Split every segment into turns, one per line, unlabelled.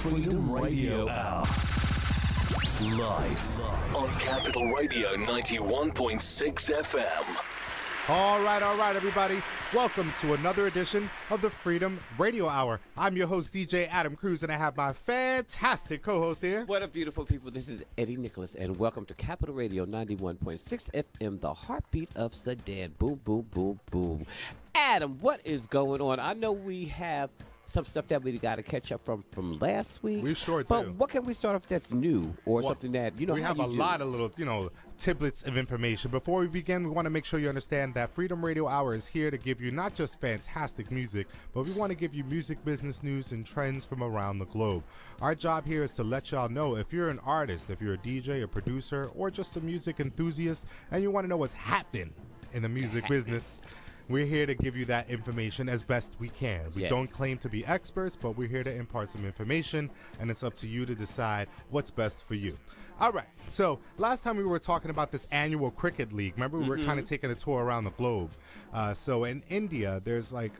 Freedom Radio Hour. Live on Capital Radio 91.6 FM.
All right, everybody. Welcome to another edition of the Freedom Radio Hour. I'm your host, DJ Adam Cruz, and I have my fantastic co-host here.
What up, beautiful people? This is Eddie Nicholas, and welcome to Capital Radio 91.6 FM, the Heartbeat of Sudan. Boom, boom, boom, boom. Adam, what is going on? I know we have some stuff that we got to catch up from last week.
We sure do.
But what can we start off that's new or something that,
we have a lot of little, tidbits of information. Before we begin, we want to make sure you understand that Freedom Radio Hour is here to give you not just fantastic music, but we want to give you music business news and trends from around the globe. Our job here is to let y'all know if you're an artist, if you're a DJ, a producer, or just a music enthusiast, and you want to know what's happening in the music business. We're here to give you that information as best we can. We don't claim to be experts, but we're here to impart some information, and it's up to you to decide what's best for you. All right, so last time we were talking about this annual cricket league. Remember, we were kind of taking a tour around the globe. So in India, there's like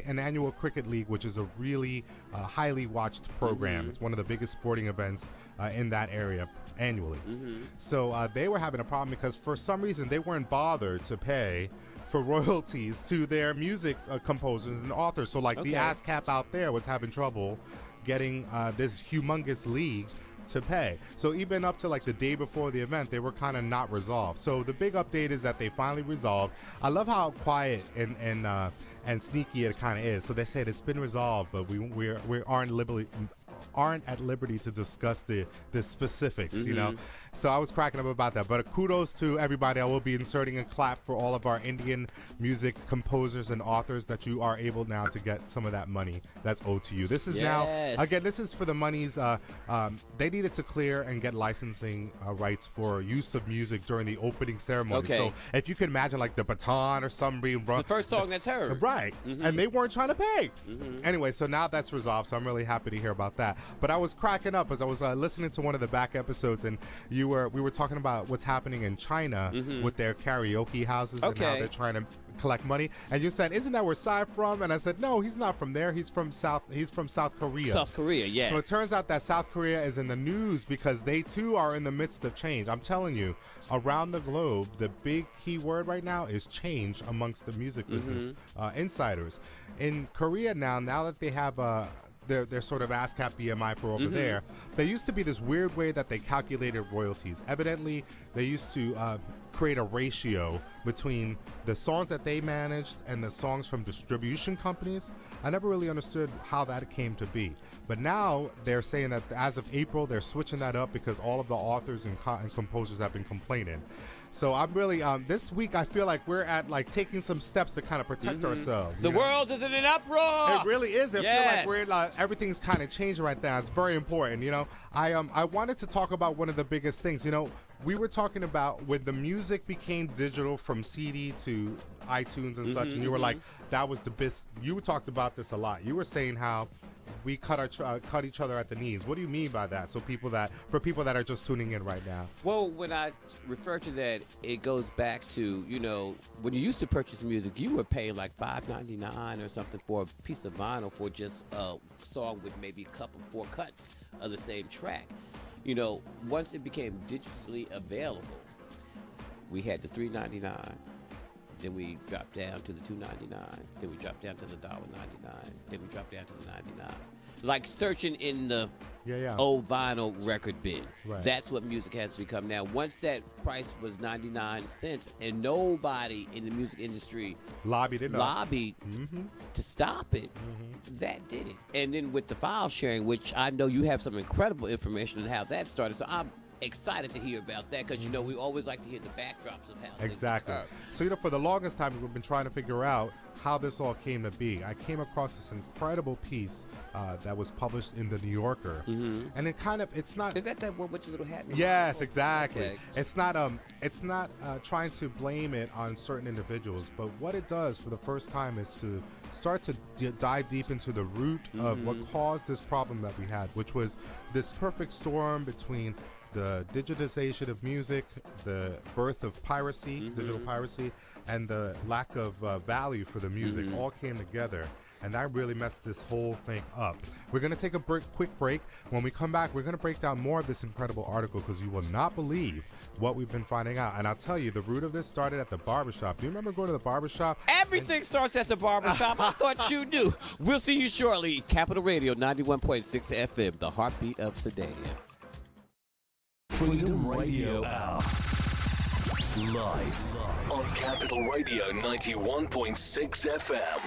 an annual cricket league, which is a really highly watched program. It's one of the biggest sporting events in that area annually. So they were having a problem because for some reason they weren't bothered to pay for royalties to their music composers and authors. So like the ASCAP out there was having trouble getting this humongous league to pay. So even up to like the day before the event, they were kind of not resolved. So the big update is that they finally resolved. I love how quiet and sneaky it kind of is. So they said it's been resolved, but we aren't at liberty to discuss the specifics, So I was cracking up about that. But kudos to everybody. I will be inserting a clap for all of our Indian music composers and authors that you are able now to get some of that money that's owed to you. This is now, again, this is for the monies. They needed to clear and get licensing rights for use of music during the opening ceremony. So if you can imagine like the baton or something being run.
The first song that's heard.
Right. And they weren't trying to pay. Anyway, so now that's resolved. So I'm really happy to hear about that. But I was cracking up as I was listening to one of the back episodes, and we were talking about what's happening in China with their karaoke houses and how they're trying to collect money. And you said, "Isn't that where Psy from?" And I said, "No, he's not from there. He's from South Korea."
South Korea, yes.
So it turns out that South Korea is in the news because they too are in the midst of change. I'm telling you, around the globe, the big key word right now is change amongst the music business insiders. In Korea now that they have their sort of ASCAP BMI for over there, there used to be this weird way that they calculated royalties. Evidently, they used to create a ratio between the songs that they managed and the songs from distribution companies. I never really understood how that came to be. But now they're saying that as of April, they're switching that up because all of the authors and composers have been complaining. So I'm really, this week I feel like we're at like taking some steps to kind of protect ourselves.
The world is in an uproar.
It really is. I feel like we're everything's kind of changing right now. It's very important. I wanted to talk about one of the biggest things. We were talking about when the music became digital from CD to iTunes and such, and you were like, that was the best. You talked about this a lot. You were saying how we cut each other at the knees. What do you mean by that? So for people that are just tuning in right now.
Well, when I refer to that, it goes back to, when you used to purchase music, you were paying like $5.99 or something for a piece of vinyl for just a song with maybe a couple 4 cuts of the same track. Once it became digitally available, we had the $3.99. Then we dropped down to the $2.99. Then we dropped down to the $1.99. Then we dropped down to the 99. Like searching in the old vinyl record bin.
Right.
That's what music has become now. Once that price was 99 cents, and nobody in the music industry lobbied to stop it, that did it. And then with the file sharing, which I know you have some incredible information on how that started. So I'm excited to hear about that because, we always like to hear the backdrops of how
exactly. So, for the longest time, we've been trying to figure out how this all came to be. I came across this incredible piece that was published in the New Yorker, and it's not.
Is that one with your little hat?
Yes, exactly. Okay. It's not trying to blame it on certain individuals, but what it does for the first time is to start to dive deep into the root of what caused this problem that we had, which was this perfect storm between the digitization of music, the birth of piracy, digital piracy, and the lack of value for the music all came together. and that really messed this whole thing up. We're going to take a quick break. When we come back, we're going to break down more of this incredible article because you will not believe what we've been finding out. And I'll tell you, the root of this started at the barbershop. Do you remember going to the barbershop?
Everything starts at the barbershop. I thought you knew. We'll see you shortly. Capital Radio 91.6 FM, the heartbeat of Sudan.
Freedom Radio Hour. Live on Capital Radio 91.6 FM.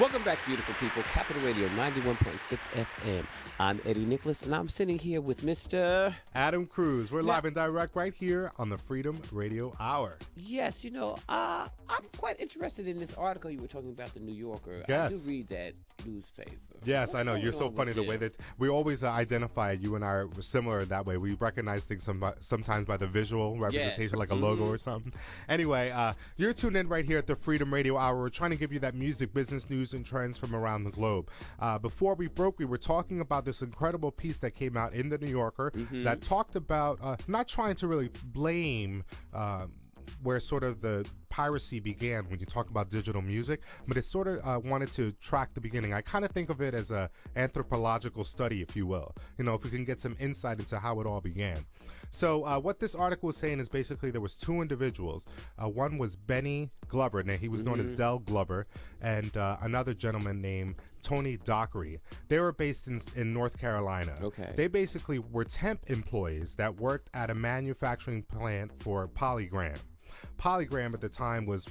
Welcome back, beautiful people. Capital Radio 91.6 FM. I'm Eddie Nicholas, and I'm sitting here with Mr.
Adam Cruz. We're live and direct right here on the Freedom Radio Hour.
Yes, I'm quite interested in this article you were talking about, the New Yorker.
Yes.
I do read that newspaper.
Yes, I know. You're so funny the way that we always identify you and I are similar that way. We recognize things sometimes by the visual representation, like a logo or something. Anyway, you're tuned in right here at the Freedom Radio Hour. We're trying to give you that music, business news, and trends from around the globe. Before we broke, we were talking about this incredible piece that came out in the New Yorker that talked about not trying to really blame where sort of the piracy began when you talk about digital music, but it sort of wanted to track the beginning. I kind of think of it as a anthropological study, if you will. If we can get some insight into how it all began. So what this article is saying is basically there was two individuals. One was Benny Glover, and he was known as Del Glover, and another gentleman named Tony Dockery. They were based in North Carolina. Okay. They basically were temp employees that worked at a manufacturing plant for Polygram. Polygram at the time was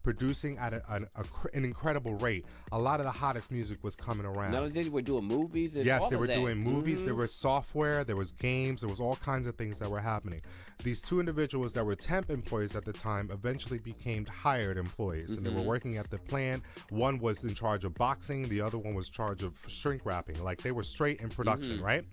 producing at an incredible rate. A lot of the hottest music was coming around.
Not only they were doing movies and
yes, they were doing movies. There was software. There was games. There was all kinds of things that were happening. These two individuals that were temp employees at the time eventually became hired employees, and they were working at the plant. One was in charge of boxing. The other one was in charge of shrink wrapping. Like they were straight in production, right?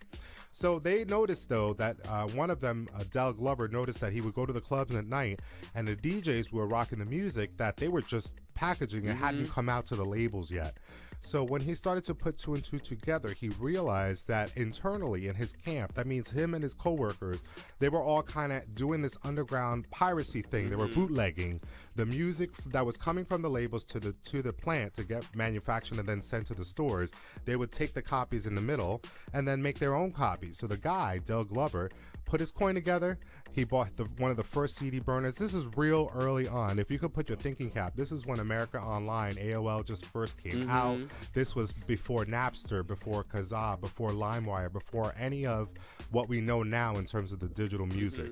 So they noticed, though, that one of them, Del Glover, noticed that he would go to the clubs at night, and the DJs who were rocking the music, that they were just packaging and hadn't come out to the labels yet. So when he started to put two and two together, he realized that internally in his camp, that means him and his coworkers, they were all kind of doing this underground piracy thing. They were bootlegging the music that was coming from the labels to the plant to get manufactured and then sent to the stores. They would take the copies in the middle and then make their own copies. So the guy, Del Glover, put his coin together. He bought one of the first CD burners. This is real early on. If you could put your thinking cap, this is when America Online, AOL, just first came out. This was before Napster, before Kazaa, before LimeWire, before any of what we know now in terms of the digital music.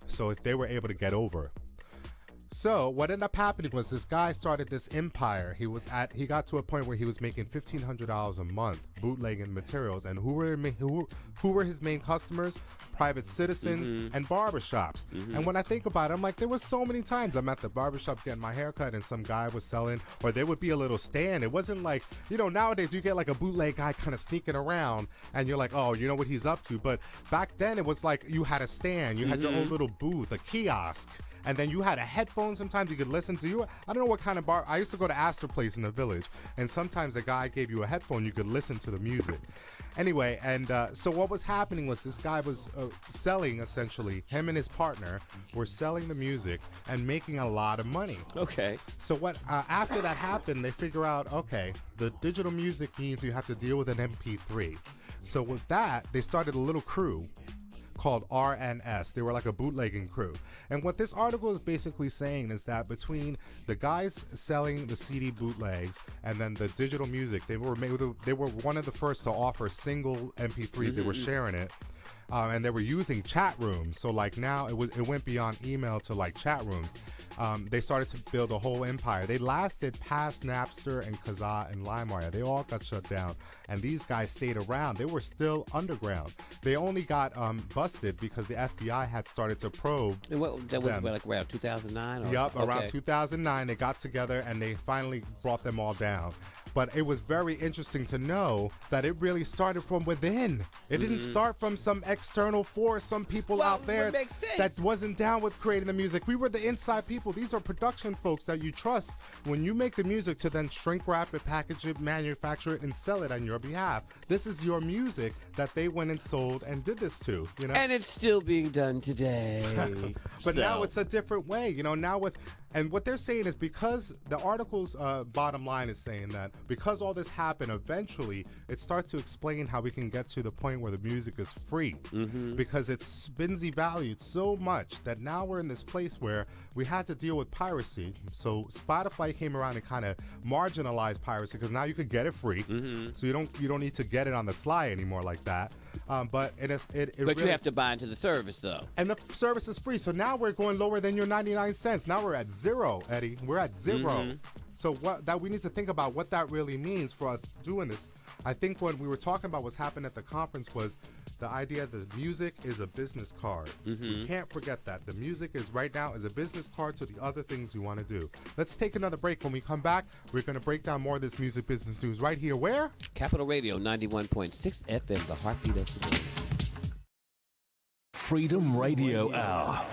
So if they were able to get over. So what ended up happening was this guy started this empire. He got to a point where he was making $1,500 a month bootlegging materials. And who were his main customers? Private citizens and barbershops. And when I think about it, I'm like, there were so many times I'm at the barbershop getting my haircut and some guy was selling, or there would be a little stand. It wasn't like, nowadays you get like a bootleg guy kind of sneaking around and you're like, oh, you know what he's up to. But back then it was like you had a stand, you had your own little booth, a kiosk. And then you had a headphone. Sometimes you could listen to you. I don't know what kind of bar. I used to go to Astor Place in the Village, and sometimes the guy gave you a headphone. You could listen to the music. Anyway, and so what was happening was this guy was selling, essentially, him and his partner were selling the music and making a lot of money.
Okay.
So what after that happened, they figure out, okay, the digital music means you have to deal with an MP3. So with that, they started a little crew called RNS. They were like a bootlegging crew. And what this article is basically saying is that between the guys selling the CD bootlegs and then the digital music, they were one of the first to offer single MP3s. They were sharing it. And they were using chat rooms. So like now it went beyond email to like chat rooms. They started to build a whole empire. They lasted past Napster and Kazaa and LimeWire. They all got shut down. And these guys stayed around. They were still underground. They only got busted because the FBI had started to probe.
And that was like around 2009?
Yep, around 2009 they got together and they finally brought them all down. But it was very interesting to know that it really started from within. It didn't start from some external force, some people out there that wasn't down with creating the music. We were the inside people. These are production folks that you trust when you make the music to then shrink wrap it, package it, manufacture it, and sell it on your behalf. This is your music that they went and sold and did this to, And
it's still being done today.
But now it's a different way. Now with And what they're saying is because the article's bottom line is saying that because all this happened, eventually it starts to explain how we can get to the point where the music is free. Because it's been devalued so much that now we're in this place where we had to deal with piracy. So Spotify came around and kind of marginalized piracy because now you could get it free. So you don't need to get it on the sly anymore like that. But
you have to buy into the service though.
And the service is free. So now we're going lower than your 99 cents. Now we're at zero, Eddie. We're at zero. So we need to think about what that really means for us doing this. I think what we were talking about what's happened at the conference was the idea that music is a business card. We can't forget that. The music is right now is a business card to the other things you want to do. Let's take another break. When we come back, we're going to break down more of this music business news right here. Where?
Capital Radio 91.6 FM, the Heartbeat of Sudan.
Freedom Radio Hour.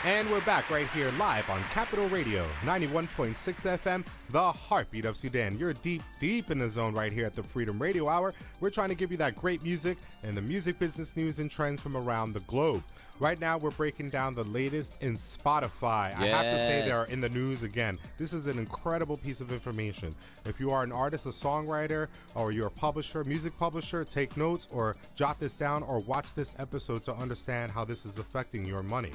And we're back right here live on Capital Radio 91.6 FM, the Heartbeat of Sudan. You're deep in the zone right here at the Freedom Radio Hour. We're trying to give you that great music and the music business news and trends from around the globe. Right now, we're breaking down the latest in Spotify. I have to say they are in the news again. This is an incredible piece of information. If you are an artist, a songwriter, or you're a publisher, music publisher, take notes or jot this down or watch this episode to understand how this is affecting your money.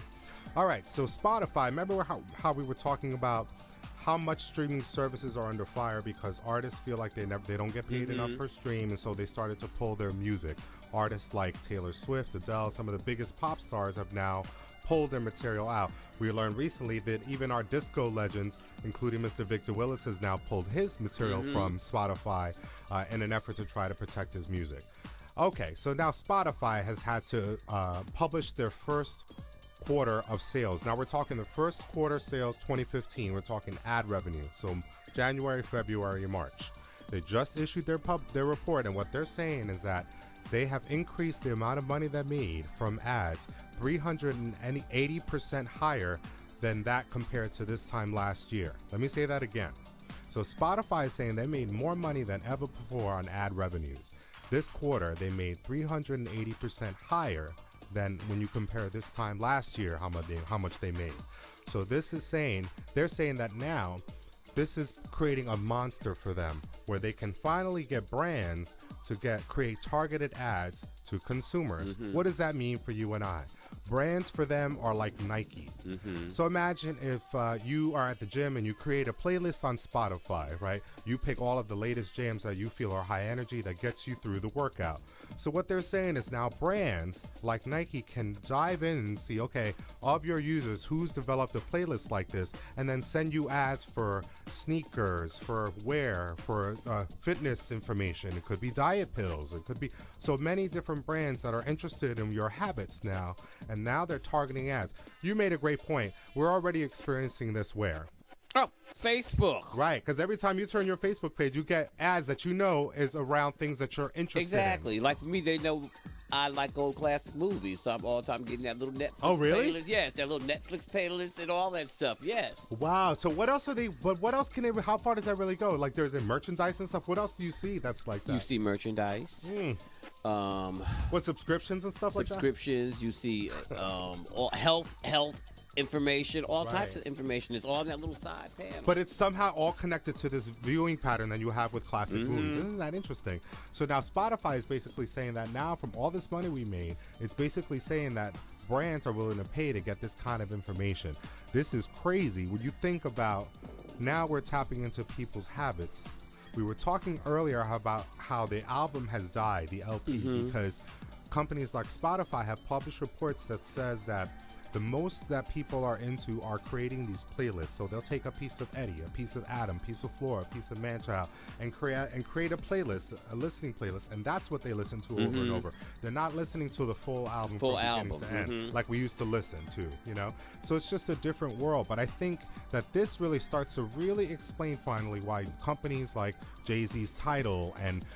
All right, so Spotify, remember how we were talking about how much streaming services are under fire because artists feel like they don't get paid enough per stream, and so they started to pull their music. Artists like Taylor Swift, Adele, some of the biggest pop stars have now pulled their material out. We learned recently that even our disco legends, including Mr. Victor Willis, has now pulled his material from Spotify in an effort to try to protect his music. Okay, so now Spotify has had to publish their first quarter of sales. Now we're talking the first quarter sales 2015. We're talking ad revenue. So January, February, and March. They just issued their report, and what they're saying is that they have increased the amount of money they made from ads 380% higher than that compared to this time last year. Let me say that again. So Spotify is saying they made more money than ever before on ad revenues. This quarter, they made 380% higher than when you compare this time last year, how much they made. So this is saying, they're saying that now this is creating a monster for them where they can finally get brands to create targeted ads to consumers. What does that mean for you and I? Brands for them are like Nike. So imagine if you are at the gym and you create a playlist on Spotify, right? You pick all of the latest jams that you feel are high energy that gets you through the workout. So what they're saying is now brands like Nike can dive in and see, okay, of your users, who's developed a playlist like this, and then send you ads for sneakers, for wear, for fitness information. It could be diet pills. It could be so many different brands that are interested in your habits now, and now they're targeting ads. You made a great point. We're already experiencing this where?
Oh, Facebook.
Right, because every time you turn your Facebook page, you get ads that you know is around things that you're interested
in. Like for me, they know I like old classic movies, so I'm all the time getting that little Netflix playlist. Yes, that little Netflix playlist and all that stuff, yes.
Wow, so what else can they, how far does that really go? Like there's merchandise and stuff. What else do you see that's like that?
You see merchandise.
What, subscriptions and stuff like that?
Subscriptions, you see all health information, all types of information is all in that little side panel.
But it's somehow all connected to this viewing pattern that you have with classic movies. Isn't that interesting? So now Spotify is basically saying that now from all this money we made, it's basically saying that brands are willing to pay to get this kind of information. This is crazy. When you think about now we're tapping into people's habits. We were talking earlier about how the album has died, the LP, because companies like Spotify have published reports that says that the most that people are into are creating these playlists. So they'll take a piece of Eddie, a piece of Adam, a piece of Flora, a piece of Manchild, and create a playlist, a listening playlist, and that's what they listen to over and over. They're not listening to the full album from beginning to end, like we used to listen to, you know? So it's just a different world. But I think that this really starts to really explain finally why companies like Jay-Z's Tidal and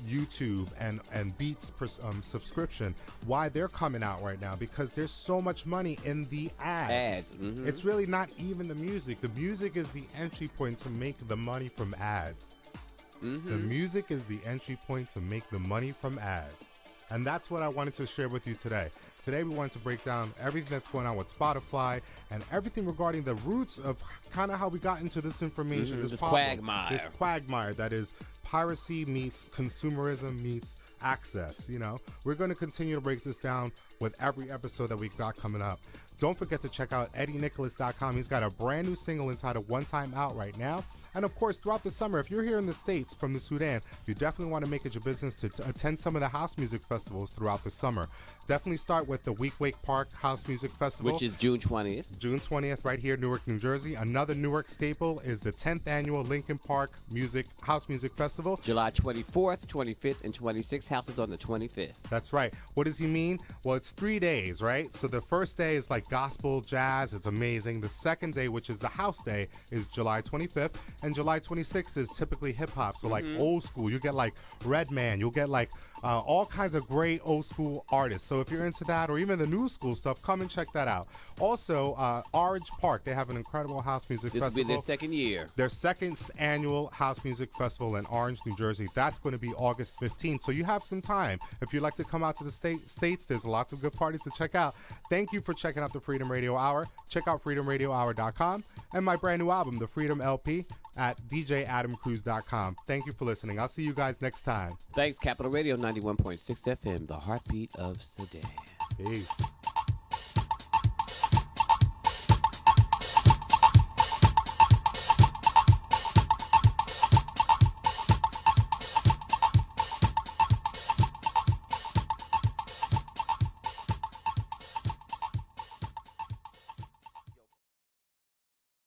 YouTube and Beats subscription, why they're coming out right now, because there's so much money in the ads. It's really not even the music. The music is the entry point to make the money from ads. The music is the entry point to make the money from ads. And that's what I wanted to share with you today. Today we wanted to break down everything that's going on with Spotify and everything regarding the roots of kind of how we got into this information, this
quagmire.
This quagmire that is piracy meets consumerism meets access. You know, we're going to continue to break this down with every episode that we got coming up. Don't forget to check out EddieNicholas.com. He's got a brand new single entitled One Time out right now. And of course, throughout the summer, if you're here in the States from the Sudan, you definitely want to make it your business to attend some of the house music festivals throughout the summer. Definitely start with the Week Wake Park House Music Festival,
which is June 20th.
June 20th, right here, Newark, New Jersey. Another Newark staple is the 10th annual Lincoln Park House Music Festival.
July 24th, 25th, and 26th. Houses on the 25th.
That's right. What does he mean? Well, it's 3 days, right? So the first day is like gospel, jazz. It's amazing. The second day, which is the house day, is July 25th. And July 26th is typically hip-hop. So like old school. You get like Redman. You'll get like all kinds of great old school artists. So if you're into that or even the new school stuff, come and check that out. Also, Orange Park, they have an incredible house music festival.
This will be their second year.
Their second annual house music festival in Orange, New Jersey. That's going to be August 15th. So you have some time. If you'd like to come out to the States, there's lots of good parties to check out. Thank you for checking out the Freedom Radio Hour. Check out FreedomRadioHour.com and my brand new album, The Freedom LP, at DJAdamCruz.com. Thank you for listening. I'll see you guys next time.
Thanks, Capital Radio 91.6 FM, the heartbeat of Sudan.
Peace.